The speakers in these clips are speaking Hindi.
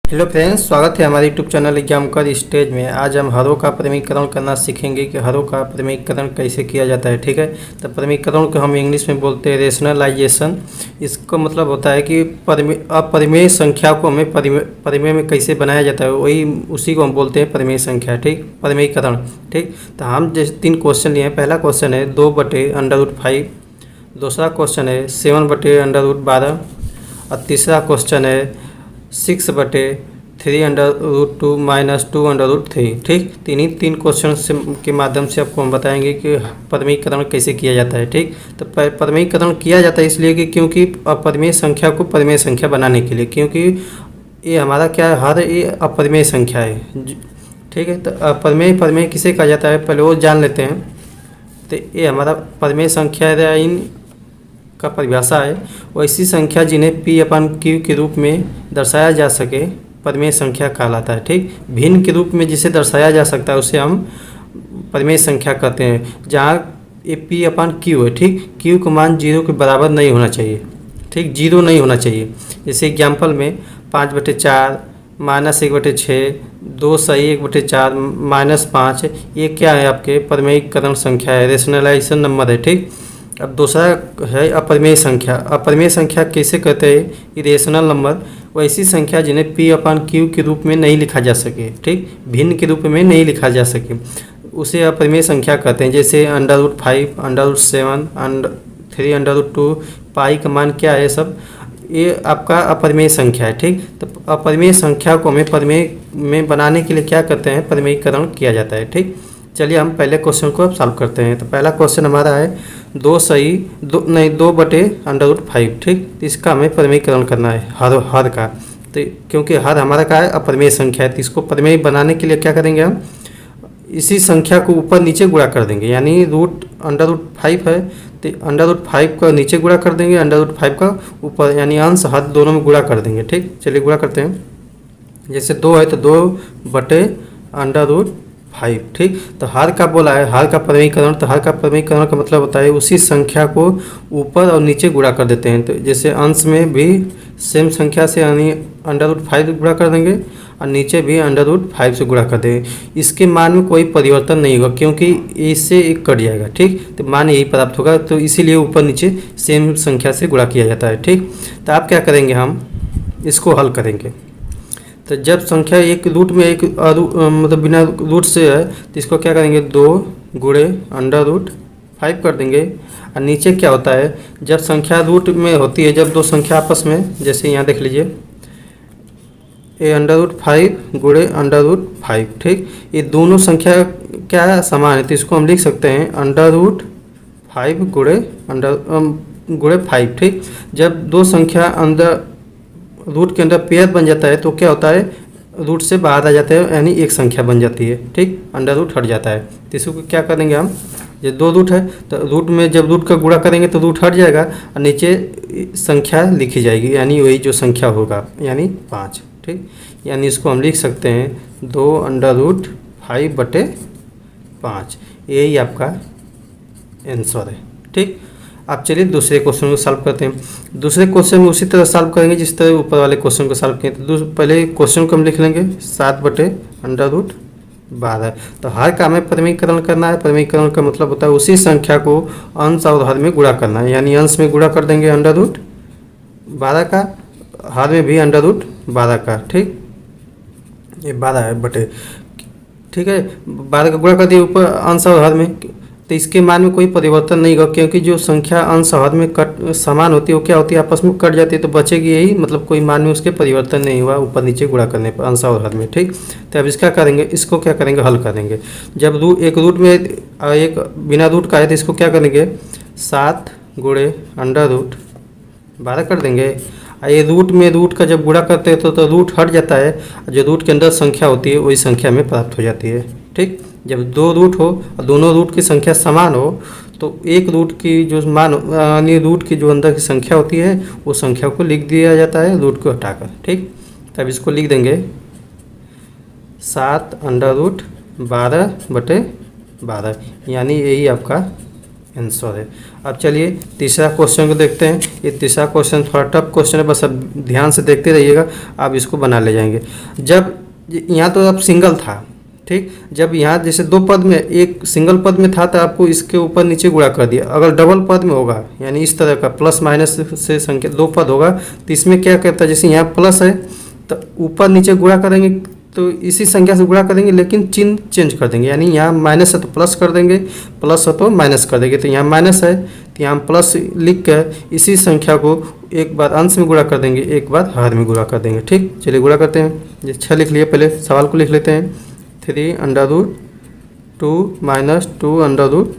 हेलो फ्रेंड्स, स्वागत है हमारे यूट्यूब चैनल एग्जाम कर स्टेज में। आज हम हरों का प्रमीकरण करना सीखेंगे कि हरों का प्रमीकरण कैसे किया जाता है। ठीक है, तो प्रमीकरण को हम इंग्लिश में बोलते हैं रेशनलाइजेशन। इसका मतलब होता है कि अपरिमेय संख्या को हमें परिमेय में कैसे बनाया जाता है, वही उसी को हम बोलते हैं परिमेय संख्या। ठीक, प्रमीकरण। ठीक, तो हम जैसे 3 क्वेश्चन लिए हैं। पहला क्वेश्चन है 2/√5, दूसरा क्वेश्चन है 7/√12 और तीसरा क्वेश्चन है 6/3√2 - 2√3। ठीक, तीन क्वेश्चन के माध्यम से आपको हम बताएंगे कि प्रमीकरण कैसे किया जाता है। ठीक, तो प्रमीकरण किया जाता है इसलिए कि क्योंकि अपरिमेय संख्या को परिमेय संख्या बनाने के लिए, क्योंकि ये हमारा क्या है, हर ये अपरिमेय संख्या है। ठीक है, तो परिमेय किसे कहा जाता है पहले वो जान लेते हैं। तो ये हमारा परिमेय संख्या इन का परिभाषा है, वैसी संख्या जिन्हें P/Q के रूप में दर्शाया जा सके परिमेय संख्या कहलाता है। ठीक, भिन्न के रूप में जिसे दर्शाया जा सकता है उसे हम परिमेय संख्या कहते हैं। जहाँ ये P/Q है, ठीक, Q का मान 0 के बराबर नहीं होना चाहिए। ठीक, 0 नहीं होना चाहिए। जैसे एग्जाम्पल में 5/4 -1/6 2 सही 1/4 -5, ये क्या है आपके परिमेयीकरण संख्या है, रेशनलाइजेशन नंबर है। ठीक, अब दूसरा है अपरिमेय संख्या। अपरिमेय संख्या कैसे कहते हैं, इरेशनल नंबर वैसी संख्या जिन्हें P/Q के रूप में नहीं लिखा जा सके। ठीक, भिन्न के रूप में नहीं लिखा जा सके उसे अपरिमेय संख्या कहते हैं। जैसे √5, √7, 3√2, पाई का मान क्या है, सब ये आपका अपरिमेय संख्या है। ठीक, तो अपरिमेय संख्या को हमें परिमेय में बनाने के लिए क्या करते हैं, परिमेयीकरण किया जाता है। ठीक, चलिए हम पहले क्वेश्चन को अब सॉल्व करते हैं। तो पहला क्वेश्चन हमारा है 2/√5। ठीक, तो इसका हमें परिमेयीकरण करना है हर का। तो क्योंकि हर हमारा का है अपरिमेय संख्या है, तो इसको परिमेय बनाने के लिए क्या करेंगे, हम इसी संख्या को ऊपर नीचे गुणा कर देंगे। यानी √5 है तो √5 का नीचे गुणा कर देंगे, √5 का ऊपर, यानी अंश हर दोनों में गुणा कर देंगे। ठीक, चलिए गुणा करते हैं। जैसे 2 है तो 2/√5। ठीक, तो हर का बोला है, हर का परिमेयीकरण। तो हर का परिमेयीकरण का मतलब होता है उसी संख्या को ऊपर और नीचे गुणा कर देते हैं। तो जैसे अंश में भी सेम संख्या से यानी √5 गुणा कर देंगे और नीचे भी √5 से गुणा कर देंगे। इसके मान में कोई परिवर्तन नहीं होगा क्योंकि इससे एक कट जाएगा। ठीक, तो मान यही प्राप्त होगा, तो इसीलिए ऊपर नीचे सेम संख्या से गुणा किया जाता है। ठीक, तो आप क्या करेंगे, हम इसको हल करेंगे। तो जब संख्या एक रूट में एक मतलब बिना रूट से है तो इसको क्या करेंगे, 2 × √5 कर देंगे। और नीचे क्या होता है, जब संख्या रूट में होती है, जब दो संख्या आपस में, जैसे यहाँ देख लीजिए ये √5 × √5। ठीक, ये दोनों संख्या क्या है, समान है, तो इसको हम लिख सकते हैं √5 × 5। ठीक, जब दो संख्या अंदर रूट के अंदर पेयर बन जाता है तो क्या होता है, रूट से बाहर आ जाता है, यानी एक संख्या बन जाती है। ठीक, √, हट जाता है। तो इसको क्या करेंगे हम, ये 2 रूट है तो रूट में जब रूट का गुणा करेंगे तो रूट हट जाएगा और नीचे संख्या लिखी जाएगी, यानी वही जो संख्या होगा, यानी 5। ठीक, यानी इसको हम लिख सकते हैं 2/5/5, यही आपका आंसर है। ठीक, आप चलिए दूसरे क्वेश्चन को सॉल्व करते हैं। दूसरे क्वेश्चन में उसी तरह सॉल्व करेंगे जिस तरह ऊपर वाले क्वेश्चन को सॉल्व किए। तो पहले क्वेश्चन को हम लिख लेंगे 7/√12। तो हर का हमें परिमेयीकरण करना है। परिमेयीकरण का मतलब होता है उसी संख्या को अंश और हर में गुणा करना है, यानी अंश में गुणा कर देंगे √12 का, हर में भी √12 का। ठीक, ये 12 है बटे, ठीक है, 12 का गुणा कर दिए ऊपर अंश और हर में, तो इसके मान में कोई परिवर्तन नहीं होगा क्योंकि जो संख्या अंश हर में समान होती है वो क्या होती है, आपस में कट जाती है, तो बचेगी यही, मतलब कोई मान में उसके परिवर्तन नहीं हुआ ऊपर नीचे गुणा करने पर अंश और हर में। ठीक, तो अब इसका करेंगे, इसको क्या करेंगे, हल करेंगे। जब एक रूट में एक बिना रूट का है तो इसको क्या करेंगे, 7 × √12 कर देंगे। ये रूट में रूट का जब गुणा करते हैं तो रूट हट जाता है, जो रूट के अंदर संख्या होती है वही संख्या में प्राप्त हो जाती है। ठीक, जब 2 रूट हो और दोनों रूट की संख्या समान हो तो एक रूट की जो मान, यानी रूट की जो अंदर की संख्या होती है वो संख्या को लिख दिया जाता है रूट को हटाकर। ठीक, तब इसको लिख देंगे 7/12/12, यानी यही आपका आंसर है। अब चलिए तीसरा क्वेश्चन को देखते हैं। ये तीसरा क्वेश्चन थोड़ा टफ क्वेश्चन है, बस अब ध्यान से देखते रहिएगा, आप इसको बना ले जाएंगे। जब यहाँ तो अब सिंगल था, ठीक, जब यहाँ जैसे दो पद में, एक सिंगल पद में था तो आपको इसके ऊपर नीचे गुणा कर दिया। अगर डबल पद में होगा, यानी इस तरह का प्लस माइनस से संख्या दो पद होगा, तो इसमें क्या करता है, जैसे यहाँ प्लस है तो ऊपर नीचे गुणा करेंगे तो इसी संख्या से गुणा करेंगे, लेकिन चिन्ह चेंज कर देंगे। यानी यहाँ माइनस है तो प्लस कर देंगे, प्लस है तो माइनस कर देंगे। तो यहाँ माइनस है तो यहाँ प्लस लिख कर इसी संख्या को एक बार अंश में गुणा कर देंगे, एक बार हर में गुणा कर देंगे। ठीक, चलिए गुणा करते हैं। ये 6 लिख लिए, पहले सवाल को लिख लेते हैं। 3√2 माइनस 2√3।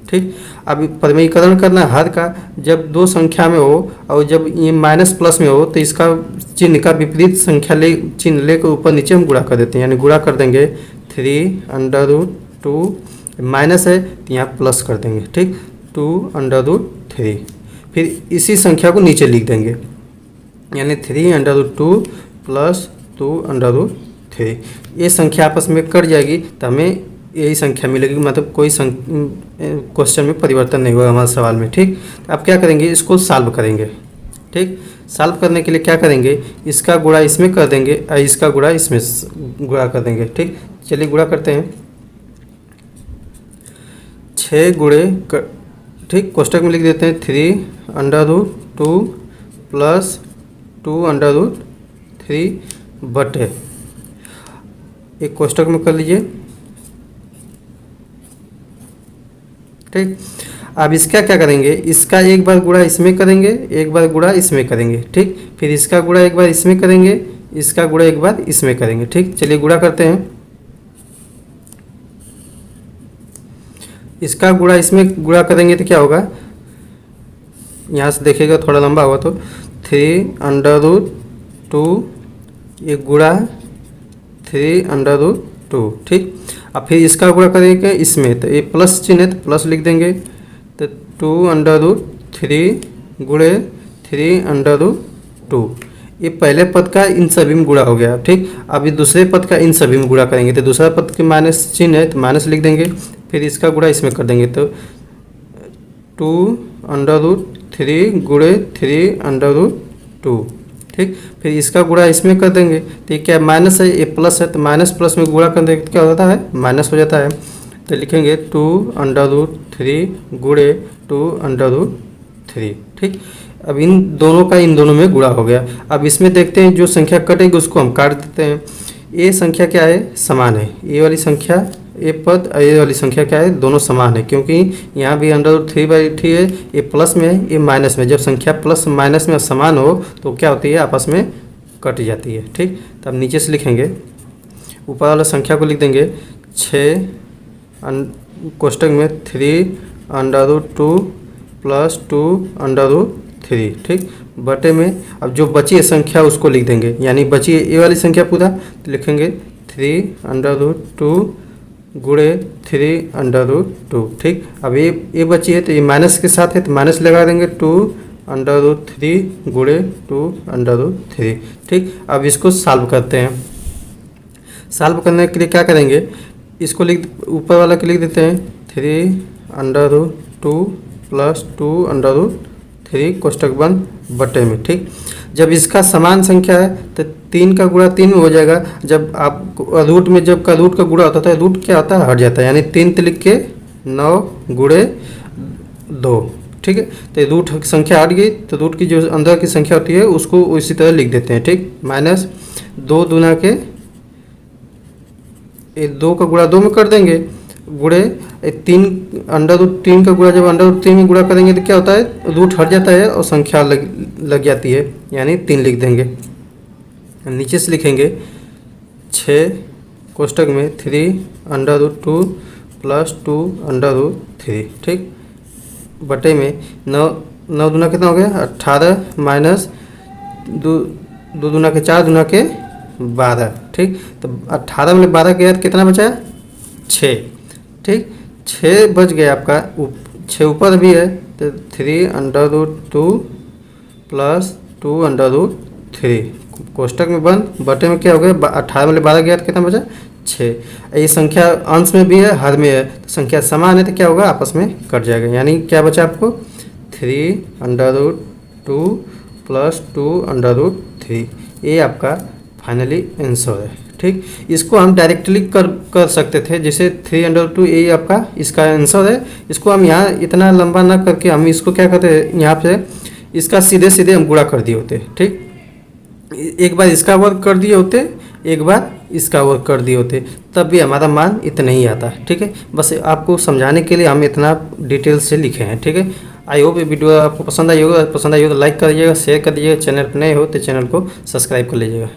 ठीक, अब परिमेयीकरण करना है हर का। जब दो संख्या में हो और जब ये माइनस प्लस में हो तो इसका चिन्ह का विपरीत संख्या चिन्ह लेकर ऊपर नीचे हम गुणा कर देते हैं, यानी गुणा कर देंगे। 3√2 माइनस है तो यहाँ प्लस कर देंगे। ठीक, 2√3, फिर इसी संख्या को नीचे लिख देंगे, यानी 3√2 प्लस 2√3। ये संख्या आपस में कट जाएगी तो हमें यही संख्या मिलेगी, मतलब कोई क्वेश्चन में परिवर्तन नहीं होगा हमारे सवाल में। ठीक, अब क्या करेंगे, इसको सॉल्व करेंगे। ठीक, सॉल्व करने के लिए क्या करेंगे, इसका गुणा इसमें कर देंगे और इसका गुणा इसमें गुणा कर देंगे। ठीक, चलिए गुणा करते हैं। 6 गुणे ठीक, कोष्टक में लिख देते हैं 3√2 प्लस 2√3 बटे, एक कोष्टक में कर लीजिए। ठीक, अब इसका क्या करेंगे, इसका एक बार गुणा इसमें करेंगे, एक बार गुणा इसमें करेंगे। ठीक, फिर इसका गुणा एक बार इसमें करेंगे, इसका गुणा एक बार इसमें करेंगे। ठीक, चलिए गुणा करते हैं। इसका गुणा इसमें गुणा करेंगे तो क्या होगा, यहाँ से देखिएगा थोड़ा लंबा होगा, तो 3√2 एक गुणा 3√2। ठीक, अब फिर इसका गुणा करेंगे इसमें, तो ये प्लस चिन्ह है तो प्लस लिख देंगे। तो 2√3 गुणे 3√2, ये पहले पद का इन सभी में गुणा हो गया। ठीक, अब ये दूसरे पद का इन सभी में गुणा करेंगे, तो दूसरा पद के माइनस चिन्ह है तो माइनस लिख देंगे, फिर इसका गुणा इसमें कर देंगे। तो 2√3 गुणे 3√2। ठीक, फिर इसका गुणा इसमें कर देंगे, तो ये क्या माइनस है, ये प्लस है, तो माइनस प्लस में गुणा कर देंगे तो क्या होता है, माइनस हो जाता है। तो लिखेंगे 2√3 गुणे 2√3। ठीक, अब इन दोनों का इन दोनों में गुणा हो गया। अब इसमें देखते हैं जो संख्या कटेगी उसको हम काट देते हैं। ये संख्या क्या है, समान है। ये वाली संख्या, ये पद और ये वाली संख्या क्या है, दोनों समान है, क्योंकि यहाँ भी √3/3 है, ये प्लस में है, ये माइनस में। जब संख्या प्लस माइनस में समान हो तो क्या होती है, आपस में कट जाती है। ठीक, तब नीचे से लिखेंगे, ऊपर वाला संख्या को लिख देंगे 6 कोष्टक में 3√2 प्लस 2√3। ठीक, बटे में अब जो बची है संख्या उसको लिख देंगे, यानी बची है ये वाली संख्या पूरा, तो लिखेंगे 3√2 गुणे 3√2। ठीक, अब ये बची है तो ये माइनस के साथ है तो माइनस लगा देंगे, 2√3 गुणे 2√3। ठीक, अब इसको सॉल्व करते हैं। सॉल्व करने के लिए क्या करेंगे, इसको ऊपर वाला के लिख देते हैं 3√2 प्लस 2√3 कोष्टक बंद बटे में। ठीक, जब इसका समान संख्या है तो 3 का गुणा 3 में हो जाएगा। जब आप रूट में जब का रूट का गुणा होता है, रूट क्या होता है, हट जाता है, यानी 3 लिख के 9 गुणे 2। ठीक है, तो रूट संख्या हट गई तो रूट की जो अंदर की संख्या होती है उसको उसी तरह लिख देते हैं। ठीक, माइनस 2 दूना के 2 का गुणा 2 में कर देंगे, गुणे 3 का गुणा जब √3 में गुणा करेंगे तो क्या होता है, रूट हट जाता है और संख्या लग जाती है, यानी 3 लिख देंगे। नीचे से लिखेंगे 6 कोष्टक में 3√2 प्लस 2√3। ठीक, बटे में 9 दूना कितना हो गया, 18 माइनस 2 दूना के 4 दूना के 12। ठीक, तो 18 में 12 के बाद कितना बचा, 6। ठीक, 6 बच गया आपका, 6 ऊपर भी है तो 3√2 प्लस 2√3 कोष्टक में बंद, बटे में क्या हो गया, 18 में 12 गया तो कितना बचा, 6। ये संख्या अंश में भी है, हर में है, तो संख्या समान है तो क्या होगा, आपस में कट जाएगा। यानी क्या बचा आपको 3√2 + 2√3, ये आपका फाइनली आंसर है। ठीक, इसको हम डायरेक्टली कर सकते थे, जैसे 3√2 ये आपका इसका आंसर है। इसको हम यहाँ इतना लंबा ना करके हम इसको क्या करते हैं, यहाँ पे इसका सीधे सीधे हम गुणा कर दिए होते। ठीक, एक बार इसका वर्क कर दिए होते, एक बार इसका वर्क कर दिए होते, तब भी हमारा मान इतना ही आता है। ठीक है, बस आपको समझाने के लिए हम इतना डिटेल से लिखे हैं। ठीक है, आई होप ये वीडियो आपको पसंद आई होगा तो लाइक करिएगा, शेयर कर दीजिएगा, चैनल पर नए हो तो चैनल को सब्सक्राइब कर लीजिएगा।